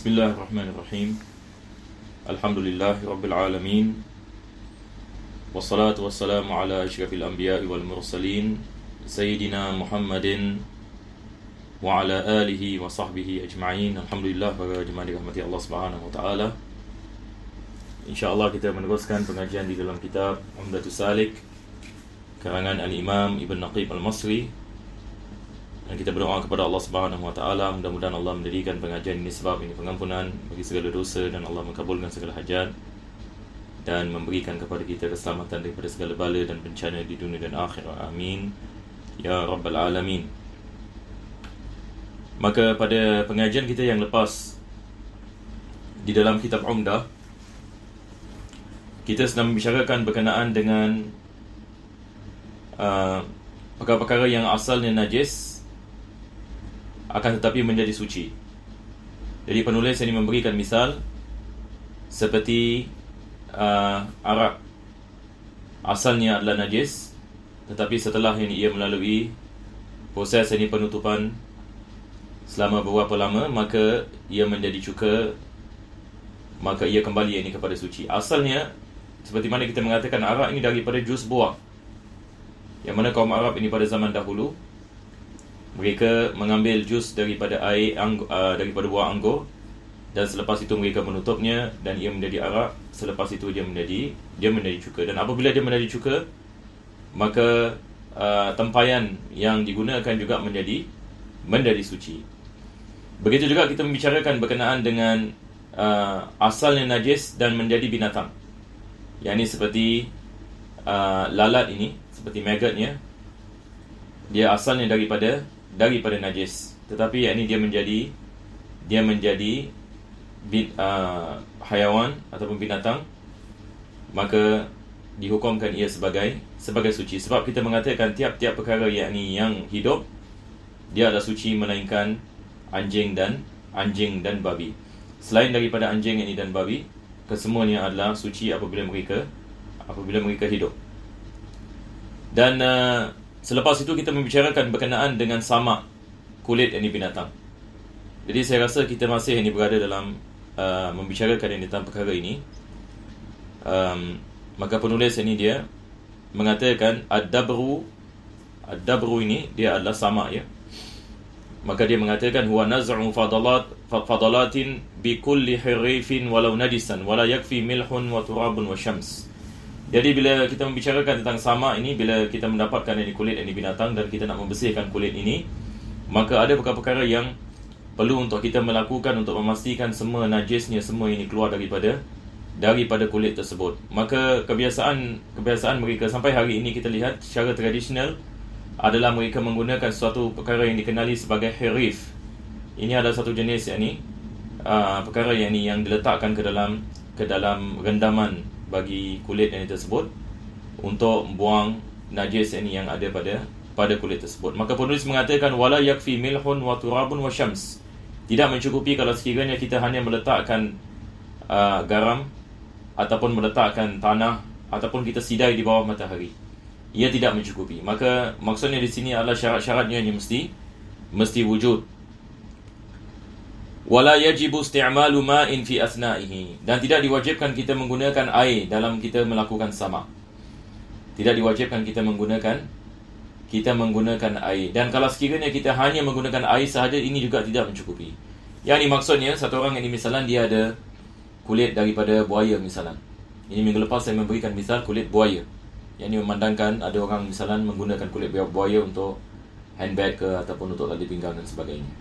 Bismillahirrahmanirrahim. Alhamdulillahi Rabbil Alamin. Wassalatu wassalamu ala asyrafil anbiya'i wal mursalin Sayyidina Muhammadin wa ala alihi wa sahbihi ajma'in. Alhamdulillah, para jemaah dirahmati Allah Subhanahu wa ta'ala. InsyaAllah kita meneruskan pengajian di dalam kitab Umdatus Salik karangan Al-Imam Ibn Naqib Al-Masri. Dan kita berdoa kepada Allah Subhanahu wa ta'ala, mudah-mudahan Allah menjadikan pengajian ini sebab ini pengampunan bagi segala dosa, dan Allah mengabulkan segala hajat dan memberikan kepada kita keselamatan daripada segala bala dan bencana di dunia dan akhirat. Amin ya Rabbal Alamin. Maka pada pengajian kita yang lepas di dalam kitab Umdah, kita sedang membicarakan berkenaan dengan perkara-perkara yang asalnya najis akan tetapi menjadi suci. Jadi penulis ini memberikan misal seperti arak, asalnya adalah najis, tetapi setelah ini ia melalui proses ini penutupan selama beberapa lama, maka ia menjadi cuka, maka ia kembali ini kepada suci. Asalnya seperti mana kita mengatakan arak ini daripada jus buah, yang mana kaum Arab ini pada zaman dahulu mereka mengambil jus daripada daripada buah anggur, dan selepas itu mereka menutupnya dan ia menjadi arak. Selepas itu dia menjadi cuka, dan apabila dia menjadi cuka, maka tempayan yang digunakan juga menjadi suci. Begitu juga kita membicarakan berkenaan dengan asalnya najis dan menjadi binatang. Yang ini seperti lalat ini, seperti magotnya, dia asalnya daripada najis, tetapi ini dia menjadi hayawan ataupun binatang, maka dihukumkan ia sebagai suci. Sebab kita mengatakan tiap-tiap perkara yang hidup dia adalah suci, melainkan anjing dan babi. Selain daripada anjing ini dan babi, kesemuanya adalah suci apabila mereka hidup. Dan selepas itu kita membicarakan berkenaan dengan samak, kulit ini binatang. Jadi saya rasa kita masih ini berada dalam membicarakan tentang perkara ini. Maka penulis ini dia mengatakan ad-dabru ini dia adalah samak, ya. Maka dia mengatakan huwa naz'u fadalatin bi kulli hirifin walau najisan wala yakfi milhun wa turabun wa syams. Jadi bila kita membicarakan tentang samak ini, bila kita mendapatkan ini kulit ini binatang dan kita nak membersihkan kulit ini, maka ada perkara-perkara yang perlu untuk kita melakukan untuk memastikan semua najisnya semua ini keluar daripada kulit tersebut. Maka kebiasaan mereka sampai hari ini kita lihat secara tradisional adalah mereka menggunakan suatu perkara yang dikenali sebagai hirif. Ini adalah satu jenis perkara yang diletakkan ke dalam rendaman bagi kulit ini tersebut untuk buang najis ini yang ada pada kulit tersebut. Maka penulis mengatakan wala yakfi milhun wa turabun wa syams. Tidak mencukupi kalau sekiranya kita hanya meletakkan garam ataupun meletakkan tanah ataupun kita sidai di bawah matahari. Ia tidak mencukupi. Maka maksudnya di sini adalah syarat-syaratnya yang mesti wujud. Wala yajibu isti'malu ma'in fi asna'ihi, dan tidak diwajibkan kita menggunakan air dalam kita melakukan samak. Tidak diwajibkan kita menggunakan air. Dan kalau sekiranya kita hanya menggunakan air sahaja, ini juga tidak mencukupi. Yang ini maksudnya satu orang ini misalnya dia ada kulit daripada buaya misalnya. Ini minggu lepas saya memberikan misal kulit buaya. Yang ini memandangkan ada orang misalnya menggunakan kulit buaya untuk handbag ke ataupun untuk tali pinggang dan sebagainya.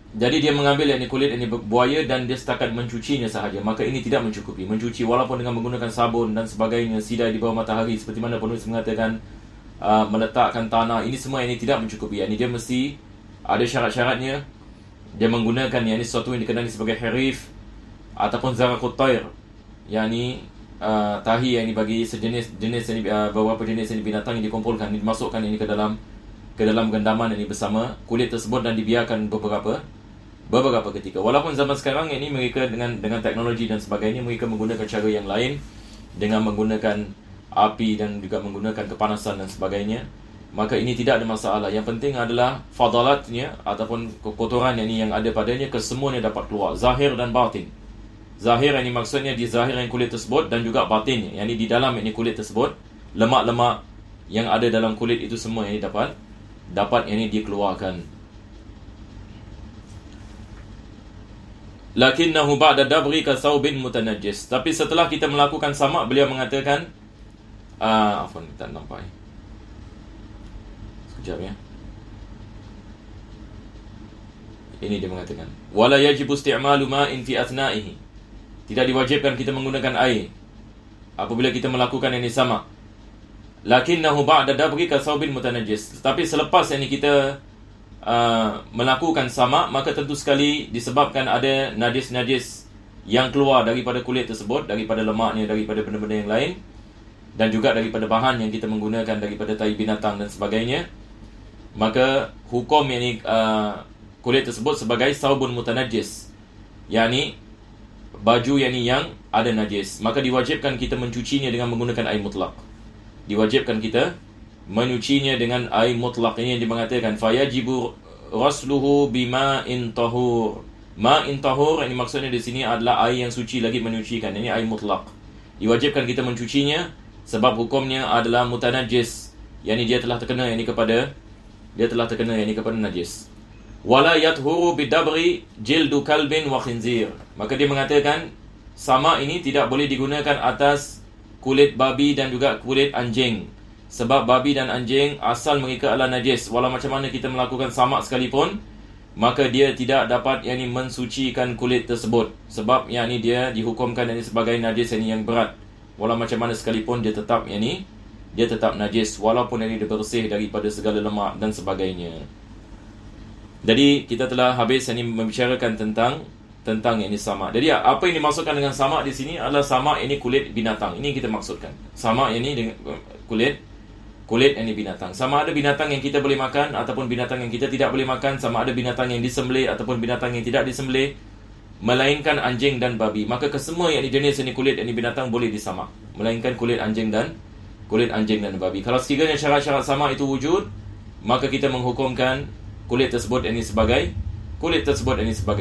Jadi dia mengambil kulit ini buaya dan dia setakat mencucinya sahaja, maka ini tidak mencukupi. Mencuci walaupun dengan menggunakan sabun dan sebagainya, sidai di bawah matahari seperti mana penulis mengatakan, meletakkan tanah, ini semua ini tidak mencukupi. Ini dia mesti ada syarat-syaratnya. Dia menggunakan sesuatu yang dikenali sebagai hirif ataupun zarakut tair, tahi yang bagi beberapa jenis binatang yang dikumpulkan, dimasukkan ke dalam rendaman ini bersama kulit tersebut dan dibiarkan beberapa ketika. Walaupun zaman sekarang ini mereka dengan teknologi dan sebagainya, mereka menggunakan cara yang lain dengan menggunakan api dan juga menggunakan kepanasan dan sebagainya. maka ini tidak ada masalah. Yang penting adalah fadalatnya ataupun kotoran yang ada padanya kesemuanya dapat keluar, zahir dan batin. Zahir ini maksudnya di zahiran kulit tersebut, dan juga batinnya, yakni di dalam ini kulit tersebut, lemak-lemak yang ada dalam kulit itu semua yang dapat ini dikeluarkan. Lakinnahu ba'da dabri ka thawbin mutanajjis. Tapi setelah kita melakukan samak, beliau mengatakan tak nampak. Sekejap ya. Ini dia mengatakan, wala yajibu isti'malu ma'in fi athna'ihi. Tidak diwajibkan kita menggunakan air apabila kita melakukan ini samak. Lakinnahu ba'da dabri ka thawbin mutanajjis. Tapi selepas ini kita melakukan samak, maka tentu sekali disebabkan ada najis-najis yang keluar daripada kulit tersebut, daripada lemaknya, daripada benda-benda yang lain, dan juga daripada bahan yang kita menggunakan, daripada tai binatang dan sebagainya, maka hukum ini kulit tersebut sebagai saubun mutanajjis, yakni baju yang ada najis. Maka diwajibkan kita mencucinya dengan menggunakan air mutlak. Diwajibkan kita menyucinya dengan air mutlak. Ini yang mengatakan fayajibu rasluhu bima'in tahur. Ma'in tahur ini maksudnya di sini adalah air yang suci lagi menyucikan. Ini air mutlak. Diwajibkan kita mencucinya sebab hukumnya adalah mutanajjis, yakni dia telah terkena kepada najis. Wala yathuru bidabri jildu kalbin wa khinzir. Maka dia mengatakan sama ini tidak boleh digunakan atas kulit babi dan juga kulit anjing. Sebab babi dan anjing asal mereka adalah najis. Walau macam mana kita melakukan samak sekalipun, maka dia tidak dapat mensucikan kulit tersebut. Sebab dia dihukumkan sebagai najis yang berat. Walau macam mana sekalipun dia tetap najis, walaupun dia bersih daripada segala lemak dan sebagainya. Jadi kita telah habis membicarakan tentang samak. Jadi apa yang dimaksudkan dengan samak di sini adalah samak kulit binatang. Ini kita maksudkan. Samak dengan kulit binatang. Sama ada binatang yang kita boleh makan ataupun binatang yang kita tidak boleh makan, sama ada binatang yang disembelih ataupun binatang yang tidak disembelih, melainkan anjing dan babi. Maka kesemua jenis kulit binatang boleh disamak, melainkan kulit anjing dan babi. Kalau sekiranya syarat-syarat samak itu wujud, maka kita menghukumkan kulit tersebut sebagai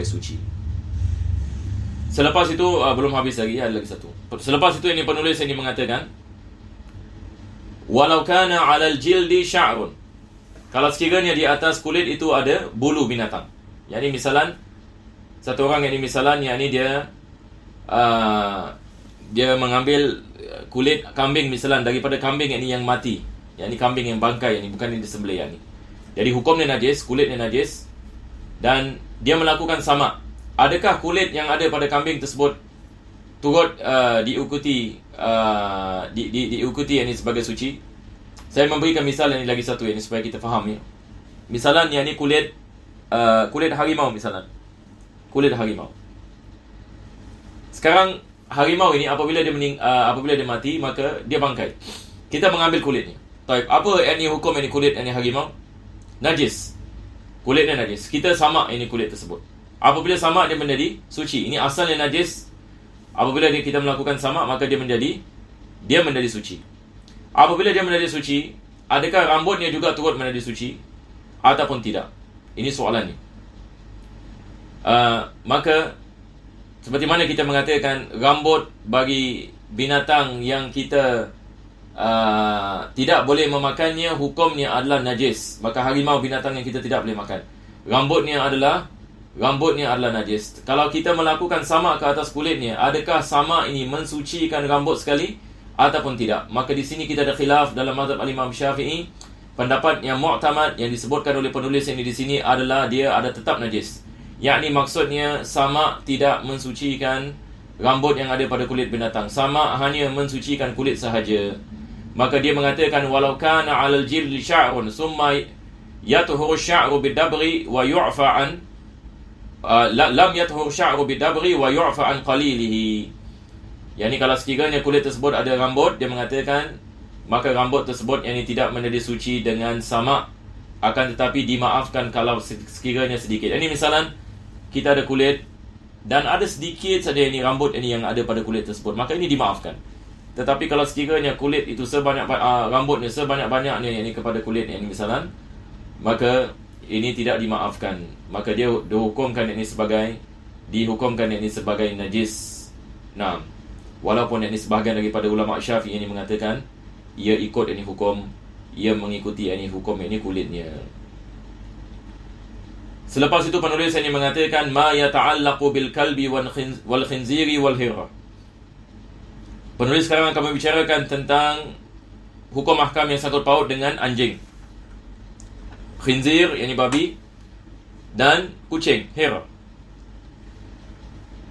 suci. Selepas itu belum habis lagi, ada lagi satu. Selepas itu penulis mengatakan, walau kana 'alal jildi sya'run. Kalau sekiranya di atas kulit itu ada bulu binatang. Yani misalan satu orang dia mengambil kulit kambing misalan daripada kambing yang mati. Yani kambing yang bangkai bukan yang disembelih Jadi hukumnya najis, kulitnya najis, dan dia melakukan samak. Adakah kulit yang ada pada kambing tersebut turut diikuti sebagai suci? Saya memberikan misal lagi satu supaya kita faham Misalan kulit harimau misalan. Kulit harimau. Sekarang harimau apabila dia mati, maka dia bangkai. Kita mengambil kulitnya. Taib, apa hukum kulit harimau? Najis. Kulitnya najis. Kita samak kulit tersebut. Apabila samak dia menjadi suci. Ini asalnya najis. Apabila kita melakukan samak, maka dia menjadi suci. Apabila dia menjadi suci, adakah rambutnya juga turut menjadi suci ataupun tidak? Ini soalannya. Maka seperti mana kita mengatakan rambut bagi binatang yang kita tidak boleh memakannya, hukumnya adalah najis. Maka harimau binatang yang kita tidak boleh makan, rambutnya adalah najis. Kalau kita melakukan samak ke atas kulitnya, adakah samak ini mensucikan rambut sekali ataupun tidak? Maka di sini kita ada khilaf dalam mazhab al-Imam Syafi'i. Pendapat yang mu'tamad yang disebutkan oleh penulis ini di sini adalah dia ada tetap najis. Yakni maksudnya samak tidak mensucikan rambut yang ada pada kulit binatang. Samak hanya mensucikan kulit sahaja. Maka dia mengatakan walau kana 'alal jildi sya'run summa yatuhuru sya'ru bidabri wa yu'fa an lam yathur sya'ru bidabri wa yu'fa an qalilihi. Yani kalau sekiranya kulit tersebut ada rambut, dia mengatakan maka rambut tersebut tidak menjadi suci dengan samak, akan tetapi dimaafkan kalau sekiranya sedikit. Ini misalan kita ada kulit dan ada sedikit saja rambut yang ada pada kulit tersebut, maka ini dimaafkan. Tetapi kalau sekiranya kulit itu rambutnya sebanyak-banyaknya yang ini kepada kulit yang ini misalan, maka ini tidak dimaafkan. Maka dia dihukumkan yang ini sebagai najis. Nah, walaupun yang ini sebahagian daripada ulama Syafi'i ini mengatakan ia ikut ini hukum, ia mengikuti ini hukum ini kulitnya. Selepas itu penulis ini mengatakan ma yata'allaqu bil kalbi wal khinziri wal hira. Penulis sekarang akan membicarakan tentang hukum ahkam yang sangkut paut dengan anjing, khinzir, yakni babi, dan kucing, hira.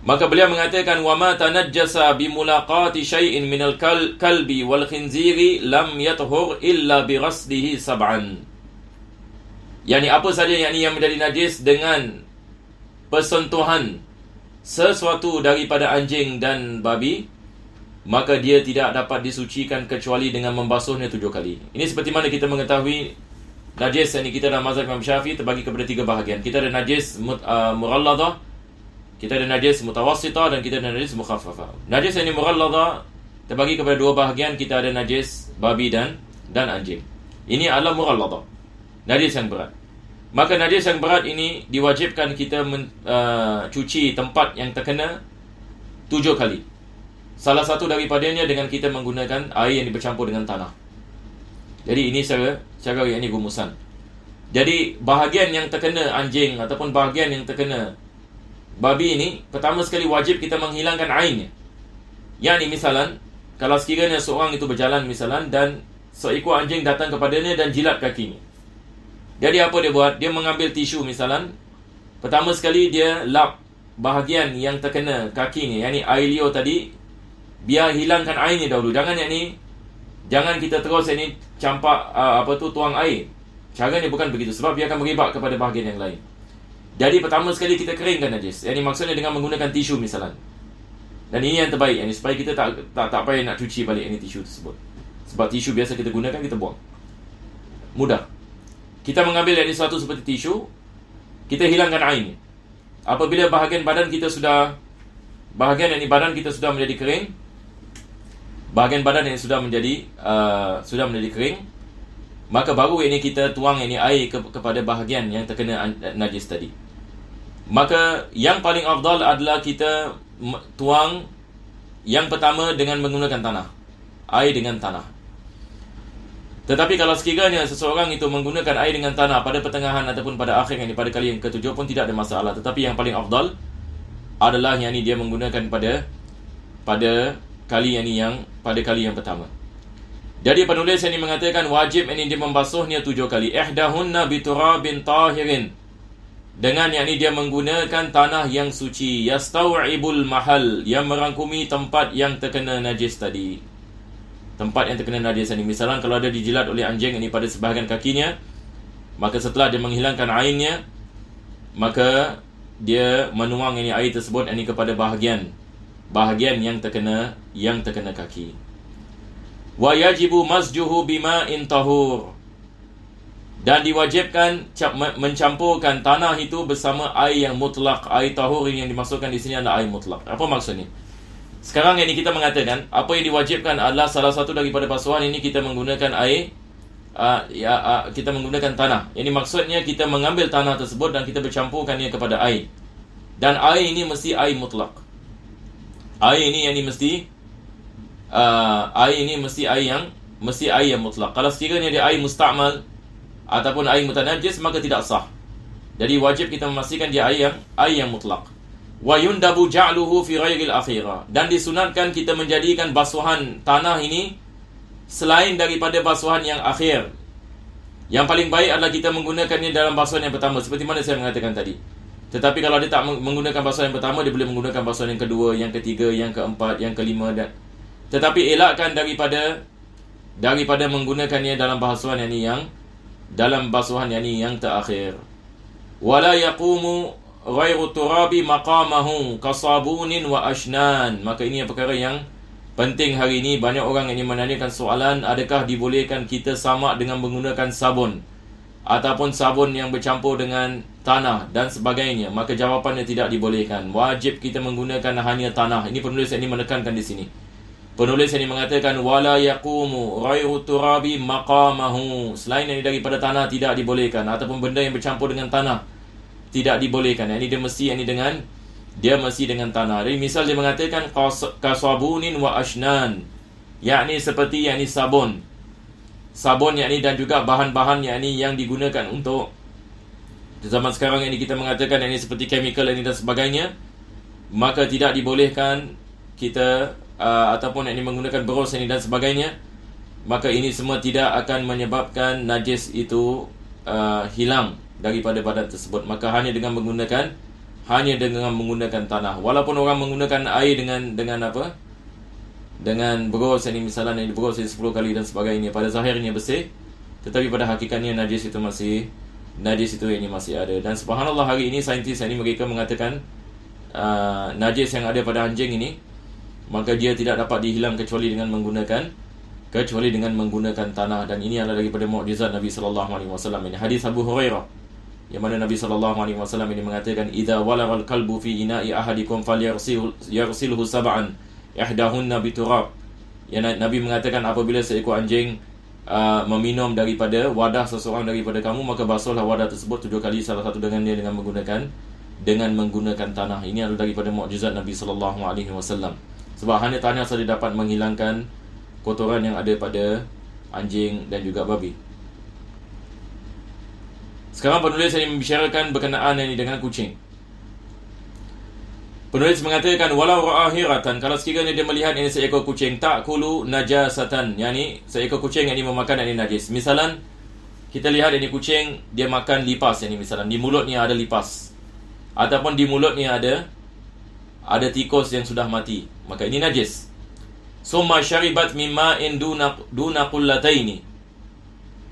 Maka beliau mengatakan wa ma tanajjasa bi mulaqati syai'in minal kalbi wal khinziri lam yathur illa bi ghaslihi sab'an. Yani apa saja yang menjadi najis dengan persentuhan sesuatu daripada anjing dan babi, maka dia tidak dapat disucikan kecuali dengan membasuhnya 7 kali. Ini seperti mana kita mengetahui najis yang kita dalam mazhab Imam Syafi'i terbagi kepada 3 bahagian. Kita ada najis mughalladah, kita ada najis mutawassitah, dan kita ada najis mukhaffafah. Najis yang mughalladah terbagi kepada 2 bahagian. Kita ada najis babi dan anjing. Ini adalah mughalladah, najis yang berat. Maka najis yang berat ini diwajibkan kita cuci tempat yang terkena 7 kali. Salah satu daripadanya dengan kita menggunakan air yang bercampur dengan tanah. Jadi ini cara yang ini rumusan. Jadi bahagian yang terkena anjing ataupun bahagian yang terkena babi ini, pertama sekali wajib kita menghilangkan airnya. Yani misalan, kalau sekiranya seorang itu berjalan misalan dan seekor anjing datang kepadanya dan jilat kakinya. Jadi apa dia buat? Dia mengambil tisu misalan. Pertama sekali dia lap bahagian yang terkena kakinya, yani air liur tadi. Biar hilangkan airnya dahulu. Jangan kita terus campak tuang air. Caranya bukan begitu, sebab dia akan merebak kepada bahagian yang lain. Jadi pertama sekali kita keringkan najis. Yani maksudnya dengan menggunakan tisu misalan. Dan ini yang terbaik, supaya kita tak payah nak cuci balik tisu tersebut. Sebab tisu biasa kita gunakan, kita buang. Mudah. Kita mengambil sesuatu seperti tisu, kita hilangkan airnya. Apabila bahagian badan kita sudah menjadi kering, bahagian badan yang sudah menjadi kering, maka baru kita tuang air kepada bahagian yang terkena najis tadi. Maka yang paling afdal adalah kita tuang yang pertama dengan menggunakan tanah, air dengan tanah. Tetapi kalau sekiranya seseorang itu menggunakan air dengan tanah pada pertengahan ataupun pada akhir pada kali yang ke-7 pun tidak ada masalah. Tetapi yang paling afdal adalah dia menggunakan pada kali yang pertama. Jadi penulis ini mengatakan wajib dia membasuhnya 7 kali. Ihdahunna biturabin tahirin, dengan dia menggunakan tanah yang suci, yastaw'ibul mahal, yang merangkumi tempat yang terkena najis tadi. Tempat yang terkena najis ini, misalnya kalau ada dijilat oleh anjing pada sebahagian kakinya, maka setelah dia menghilangkan airnya, maka dia menuang air tersebut kepada bahagian yang terkena kaki. Wa yajibu masjuhu bima'in tahur, dan diwajibkan mencampurkan tanah itu bersama air yang mutlak. Air tahur yang dimaksudkan di sini adalah air mutlak. Apa maksudnya? Sekarang kita mengatakan apa yang diwajibkan adalah salah satu daripada basuhan ini kita menggunakan air, kita menggunakan tanah. Ini maksudnya kita mengambil tanah tersebut dan kita bercampurkannya kepada air. Dan air ini mesti air mutlak. Air ini mesti air yang mutlak. Kalau sekiranya dia air musta'mal ataupun air mutanajis, maka tidak sah. Jadi wajib kita memastikan dia air yang mutlak. Wa yundabu ja'luhu fi ghairil akhirah, dan disunatkan kita menjadikan basuhan tanah ini selain daripada basuhan yang akhir. Yang paling baik adalah kita menggunakannya dalam basuhan yang pertama, seperti mana saya mengatakan tadi. Tetapi kalau dia tak menggunakan basuhan yang pertama, dia boleh menggunakan basuhan yang kedua, yang ketiga, yang keempat, yang kelima, dan tetapi elakkan daripada menggunakannya dalam basuhan yang terakhir. Wala yaqumu ghairu turabi maqamahu kasabunin wa ashnan. Maka ini perkara yang penting hari ini. Banyak orang yang menanyakan soalan, adakah dibolehkan kita samak dengan menggunakan sabun ataupun sabun yang bercampur dengan tanah dan sebagainya. Maka jawapannya tidak dibolehkan. Wajib kita menggunakan hanya tanah. Ini penulis ini menekankan di sini. Penulis yang mengatakan wala yaqumu ghairu turabi maqamahu. Selain ini daripada tanah tidak dibolehkan, ataupun benda yang bercampur dengan tanah tidak dibolehkan. Ini dia mesti dengan tanah. Jadi misal dia mengatakan kasabunin wa ashnan, yakni seperti sabun yakni dan juga bahan-bahan yakni yang digunakan untuk zaman sekarang ini kita mengatakan ini seperti chemical ini dan sebagainya, maka tidak dibolehkan kita ataupun ini menggunakan beros ini dan sebagainya, maka ini semua tidak akan menyebabkan najis itu hilang daripada badan tersebut. Maka hanya dengan menggunakan tanah. Walaupun orang menggunakan air dengan apa? Dengan beros ini, misalnya ini beros ini 10 kali dan sebagainya, pada zahirnya bersih, tetapi pada hakikatnya najis itu ini masih ada. Dan subhanallah, hari ini saintis ini mereka mengatakan najis yang ada pada anjing ini, maka dia tidak dapat dihilang kecuali dengan menggunakan tanah. Dan ini adalah daripada mukjizat Nabi sallallahu alaihi wasallam. Ini hadis Abu Hurairah yang mana Nabi sallallahu alaihi wasallam ini mengatakan idza walagal kalbu fi ina'i ahadikum falyarsilhu sab'an ihdahunna biturab. Yang Nabi mengatakan apabila seekor anjing meminum daripada wadah seseorang daripada kamu, maka basuhlah wadah tersebut 7 kali, salah satu dengan menggunakan tanah. Ini adalah daripada mukjizat Nabi sallallahu alaihi wasallam. Sebab hanya tanah saja dapat menghilangkan kotoran yang ada pada anjing dan juga babi. Sekarang penulis ini membicarakan berkenaan ini dengan kucing. Penulis mengatakan walau ra'ahiratan, kalau sekiranya dia melihat ini seekor kucing ta'kulu najasatan, yakni seekor kucing yang memakan ini najis. Misalan kita lihat ini kucing dia makan lipas, ini misalan di mulutnya ada lipas, ataupun di mulutnya ada tikus yang sudah mati, maka ini najis. Summa syaribat mimma'in duna qullataini.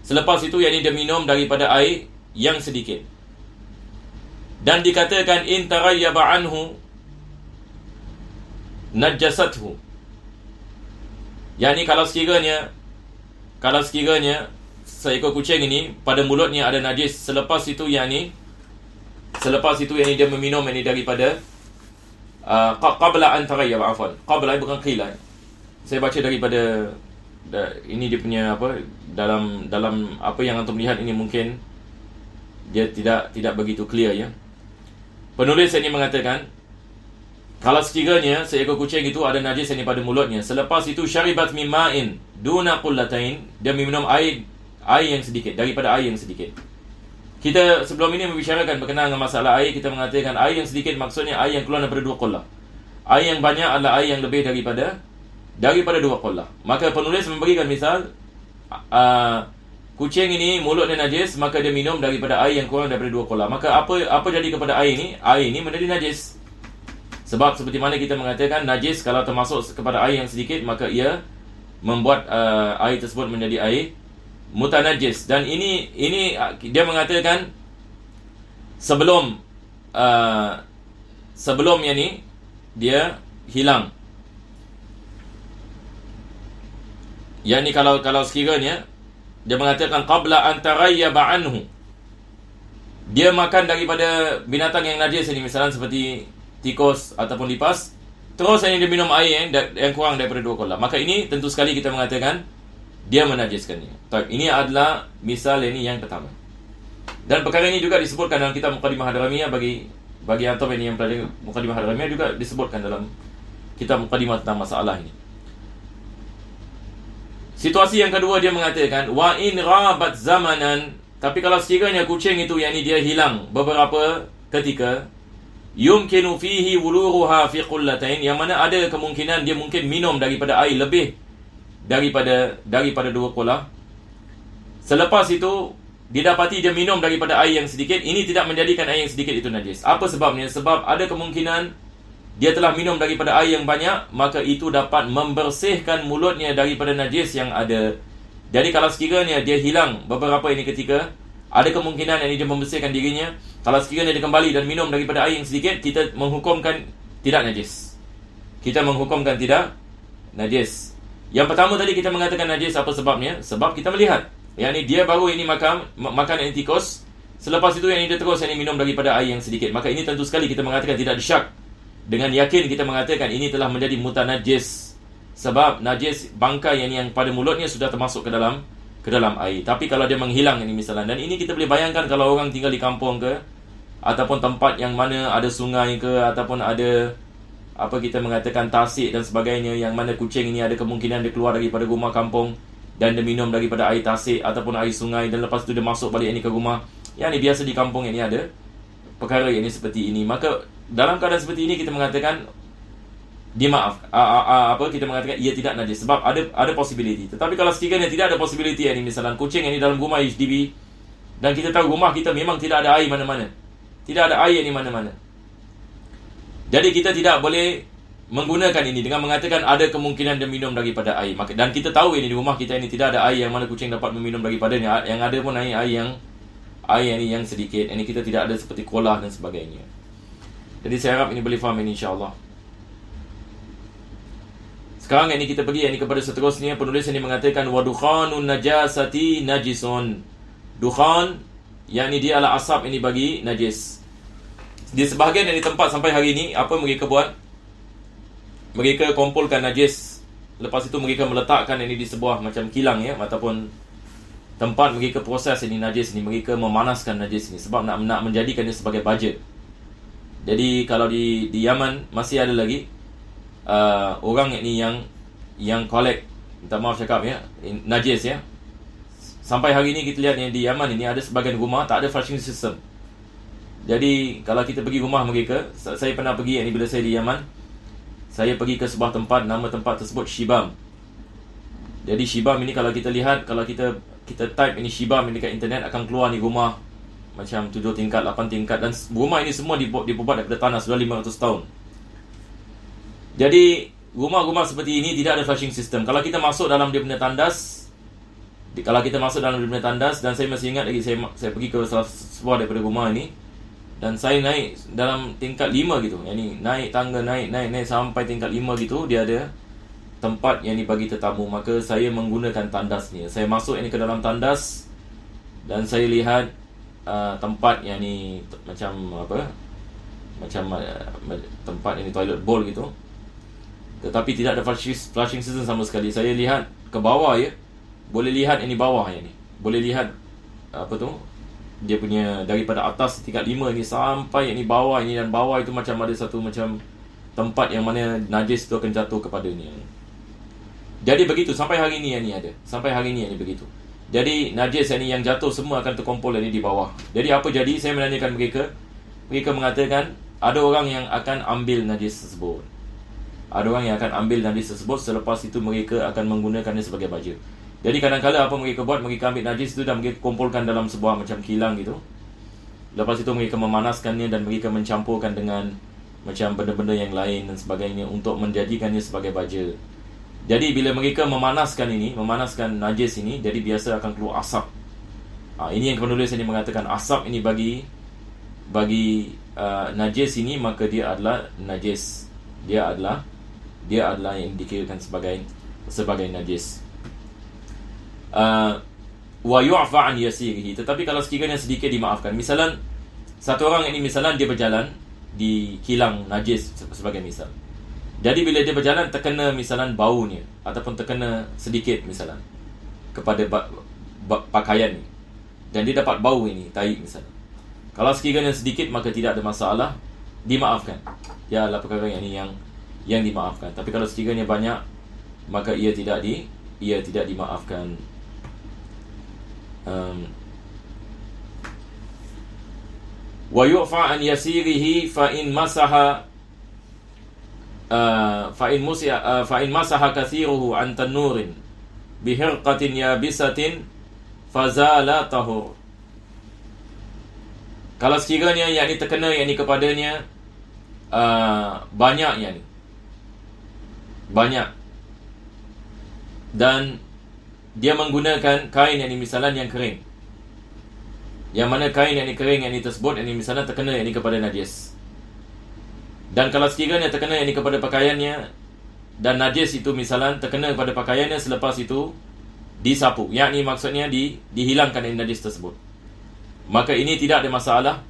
Selepas itu yakni dia minum daripada air yang sedikit. Dan dikatakan in tarayyaba anhu najasathu. yakni kalau sekiranya seekor kucing ini pada mulutnya ada najis, selepas itu yakni dia meminum ini daripada qabla an tarayyaba, afwan, qabla bukan qila. Saya baca daripada ini dia punya apa, dalam apa yang antum lihat ini mungkin dia tidak begitu clear ya. Penulis ini mengatakan kalau sekiranya seekor kucing itu ada najis ini pada mulutnya, selepas itu syaribat mimma'in duna qullatain, dia minum air yang sedikit, daripada air yang sedikit. Kita sebelum ini membicarakan berkenaan dengan masalah air, kita mengatakan air yang sedikit maksudnya air yang keluar daripada 2 qullah. Air yang banyak adalah air yang lebih daripada 2 qullah. Maka penulis memberikan misal kucing ini mulutnya najis, maka dia minum daripada air yang kurang daripada 2 qullah. Maka apa jadi kepada air ini? Air ini menjadi najis. Sebab seperti mana kita mengatakan najis kalau termasuk kepada air yang sedikit, maka ia membuat air tersebut menjadi air mutanajis. Dan ini dia mengatakan sebelumnya ni dia hilang. Yani kalau sekiranya dia mengatakan qabla an tarayyaba anhu, dia makan daripada binatang yang najis ini, misalnya seperti tikus ataupun lipas, terus ini dia minum air yang kurang daripada 2 qullah, maka ini tentu sekali kita mengatakan dia menajiskannya. Ini adalah misal ini yang pertama. Dan perkara ini juga disebutkan dalam kitab Muqaddimah Hadramiyah. Bagi antum ini yang pelajari Muqaddimah Hadramiyah, juga disebutkan dalam kitab Muqaddimah tentang masalah ini. Situasi yang kedua, dia mengatakan wa in rabat zamanan, tapi kalau sekiranya kucing itu yakni dia hilang beberapa ketika, yumkinu fihi wuluruha fi qullatain, yang mana ada kemungkinan dia mungkin minum daripada air lebih daripada 2 qullah. Selepas itu didapati dia minum daripada air yang sedikit, ini tidak menjadikan air yang sedikit itu najis. Apa sebabnya? Sebab ada kemungkinan dia telah minum daripada air yang banyak, maka itu dapat membersihkan mulutnya daripada najis yang ada. Jadi kalau sekiranya dia hilang beberapa ini ketika, ada kemungkinan yang dia membersihkan dirinya. Kalau sekiranya dia kembali dan minum daripada air yang sedikit, kita menghukumkan tidak najis. Yang pertama tadi kita mengatakan najis, apa sebabnya? Sebab kita melihat yakni dia baru ini makan tikus, selepas itu yang dia terus yang minum daripada air yang sedikit. Maka ini tentu sekali kita mengatakan tidak disyak. Dengan yakin kita mengatakan ini telah menjadi mutanajis. Sebab najis bangkai yang pada mulutnya sudah termasuk ke dalam air. Tapi kalau dia menghilang ini misalnya, dan ini kita boleh bayangkan kalau orang tinggal di kampung ke, ataupun tempat yang mana ada sungai ke, ataupun ada apa kita mengatakan tasik dan sebagainya, yang mana kucing ini ada kemungkinan dia keluar daripada rumah kampung dan dia minum daripada air tasik ataupun air sungai, dan lepas tu dia masuk balik ini ke rumah. Yang ni biasa di kampung ini ada perkara yang ini seperti ini. Maka dalam keadaan seperti ini kita mengatakan kita mengatakan ia tidak najis sebab ada possibility. Tetapi kalau sekiranya tidak ada possibility ini, misalnya kucing ini dalam rumah HDB dan kita tahu rumah kita memang tidak ada air mana-mana, tidak ada air di mana-mana, jadi kita tidak boleh menggunakan ini dengan mengatakan ada kemungkinan dia minum daripada air. Dan kita tahu ini di rumah kita ini tidak ada air yang mana kucing dapat meminum daripadanya. Yang ada pun air yang sedikit. Ini kita tidak ada seperti kolah dan sebagainya. Jadi saya harap ini boleh faham ini insya-Allah. Sekarang ini kita pergi ini kepada seterusnya. Penulis ini mengatakan wa dukhanun najasati najisun. Dukhan yang ini dia adalah asap ini bagi najis. Di sebahagian dari tempat sampai hari ini apa mereka buat? Mereka kumpulkan najis. Lepas itu mereka meletakkan ini di sebuah macam kilang ya, ataupun tempat mereka proses ini najis ini. Mereka memanaskan najis ini sebab nak menjadikannya sebagai baja. Jadi kalau di Yaman masih ada lagi orang ini yang collect, minta maaf cakap ya, najis ya. Sampai hari ini kita lihat yang di Yaman ini ada sebagian rumah tak ada flushing system. Jadi kalau kita pergi rumah mereka, saya pernah pergi ini bila saya di Yaman, saya pergi ke sebuah tempat, nama tempat tersebut Shibam. Jadi Shibam ini kalau kita lihat, kalau kita type ini Shibam ini dekat internet, akan keluar ni rumah macam 7 tingkat, 8 tingkat, dan rumah ini semua dibuat daripada tanah sudah 500 tahun. Jadi rumah-rumah seperti ini tidak ada flushing system. Kalau kita masuk dalam dia punya tandas, dan saya masih ingat lagi saya pergi ke sebuah daripada rumah ini, dan saya naik dalam tingkat 5 gitu. Yani naik tangga, naik sampai tingkat 5 gitu, dia ada tempat yang dibagi tetamu. Maka saya menggunakan tandas ni. Saya masuk ini ke dalam tandas dan saya lihat tempat yang ni macam tempat ini toilet bowl gitu. Tetapi tidak ada flushing system sama sekali. Saya lihat ke bawah ya. Boleh lihat ini bawah yang ni. Boleh lihat dia punya daripada atas tingkat 5 ini sampai ini bawah ini, dan bawah itu macam ada satu macam tempat yang mana najis itu akan jatuh kepadanya. Jadi begitu sampai hari ini yang ni ada. Sampai hari ini yang ni begitu. Jadi najis yang jatuh semua akan terkumpul ini di bawah. Jadi apa jadi? Saya menanyakan mereka. Mereka mengatakan ada orang yang akan ambil najis tersebut. Ada orang yang akan ambil najis tersebut, selepas itu mereka akan menggunakannya sebagai baja. Jadi kadang-kadang apa mereka buat, mereka ambil najis itu dan mereka kumpulkan dalam sebuah macam kilang gitu. Lepas itu mereka memanaskannya dan mereka mencampurkan dengan macam benda-benda yang lain dan sebagainya untuk menjadikannya sebagai baja. Jadi bila mereka memanaskan najis ini, jadi biasa akan keluar asap. Ini yang penulis ini mengatakan asap ini bagi najis ini, maka dia adalah najis. Dia adalah yang dikirakan sebagai najis. Wa yu'fa an yasirihi. Tetapi kalau sekiranya sedikit dimaafkan. Misalan satu orang ini misalan dia berjalan di kilang najis sebagai misal. Jadi bila dia berjalan terkena misalan baunya ataupun terkena sedikit misalan kepada pakaian ni, dan dia dapat bau ini tai misalan. Kalau sekiranya sedikit maka tidak ada masalah, dimaafkan. Ya adalah perkara yang dimaafkan. Tapi kalau sekiranya banyak maka ia tidak dimaafkan. Wa yu'fa an yasirihi fa in masaha kathiruhu an tanurin bihirqatin yabisatin fazala tahur. Kalau sekiranya yang ini terkena yang ini kepadanya banyak dan dia menggunakan kain yang ini misalnya yang kering, yang mana kain yang ini kering yang ini tersebut yang ini misalnya terkena yang ini kepada najis. Dan kalau sekiranya terkena yang ini kepada pakaiannya dan najis itu misalnya terkena kepada pakaiannya, selepas itu disapu, yakni maksudnya dihilangkan yang najis tersebut, maka ini tidak ada masalah.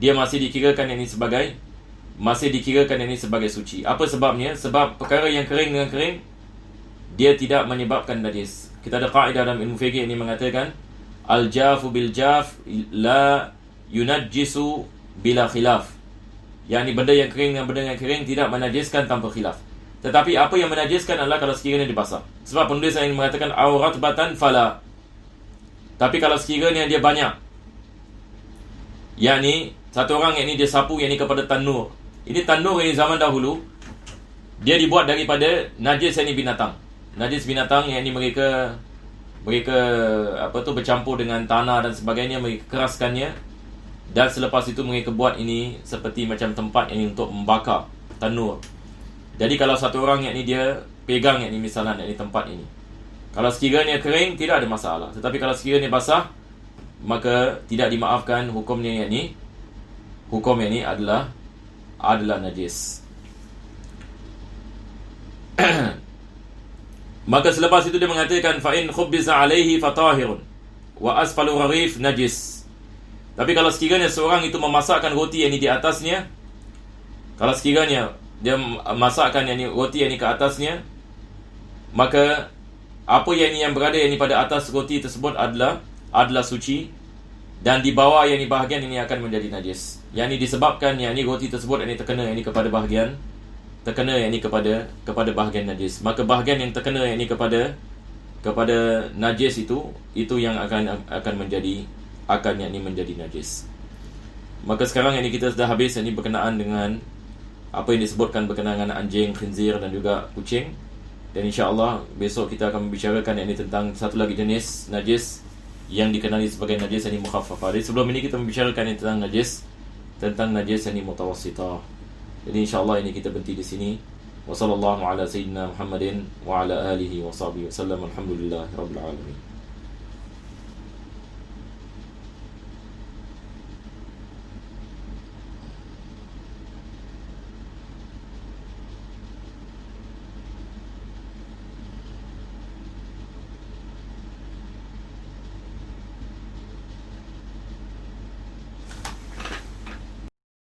Dia masih dikirakan yang ini sebagai suci. Apa sebabnya? Sebab perkara yang kering dengan kering dia tidak menyebabkan najis. Kita ada kaedah dalam ilmu fiqh ini mengatakan al-jafu bil jaf la yunajjisu bila khilaf. Yang benda yang kering dengan benda yang kering tidak menajiskan tanpa khilaf. Tetapi apa yang menajiskan adalah kalau sekiranya dibasah. Sebab penulis yang mengatakan aurat batan fala. Tapi kalau sekiranya dia banyak, yakni satu orang yang ini dia sapu yang ini kepada tanur. Ini tanur yang zaman dahulu dia dibuat daripada najis yang ini binatang. Najis binatang yang ini mereka bercampur dengan tanah dan sebagainya, mereka keraskannya, dan selepas itu mereka buat ini seperti macam tempat yang ini untuk membakar tanur. Jadi kalau satu orang yang ini dia pegang yang ini misalnya yang ini tempat ini, kalau sekiranya kering tidak ada masalah. Tetapi kalau sekiranya basah, maka tidak dimaafkan hukumnya yang ini. Hukum yang ini adalah najis. Maka selepas itu dia mengatakan fa in khubbiza alaihi fatahirun wa asfalu rarif najis. Tapi kalau sekiranya seorang itu memasakkan roti yang ini di atasnya, kalau sekiranya dia masakkan yang ini roti yang ini ke atasnya, maka apa yang berada yang ini pada atas roti tersebut adalah suci, dan di bawah yang ini bahagian ini akan menjadi najis. Yang ini disebabkan yang ini roti tersebut yang ini terkena yang ini kepada bahagian kepada bahagian najis. Maka bahagian yang terkena yang ini kepada najis itu yang akan menjadi yang ini menjadi najis. Maka sekarang yang ini kita sudah habis yang ini berkenaan dengan apa yang disebutkan berkenaan dengan anjing, khinzir dan juga kucing. Dan insya-Allah besok kita akan membicarakan yang ini tentang satu lagi jenis najis yang dikenali sebagai najis yang ini mukhaffafah. Jadi sebelum ini kita membicarakan yang tentang najis yang ini mutawassithah. Jadi insya-Allah ini kita berhenti di sini. Wassallallahu ala sayyidina Muhammadin wa ala alihi wa sahbihi wasallam. Alhamdulillahirabbil alamin.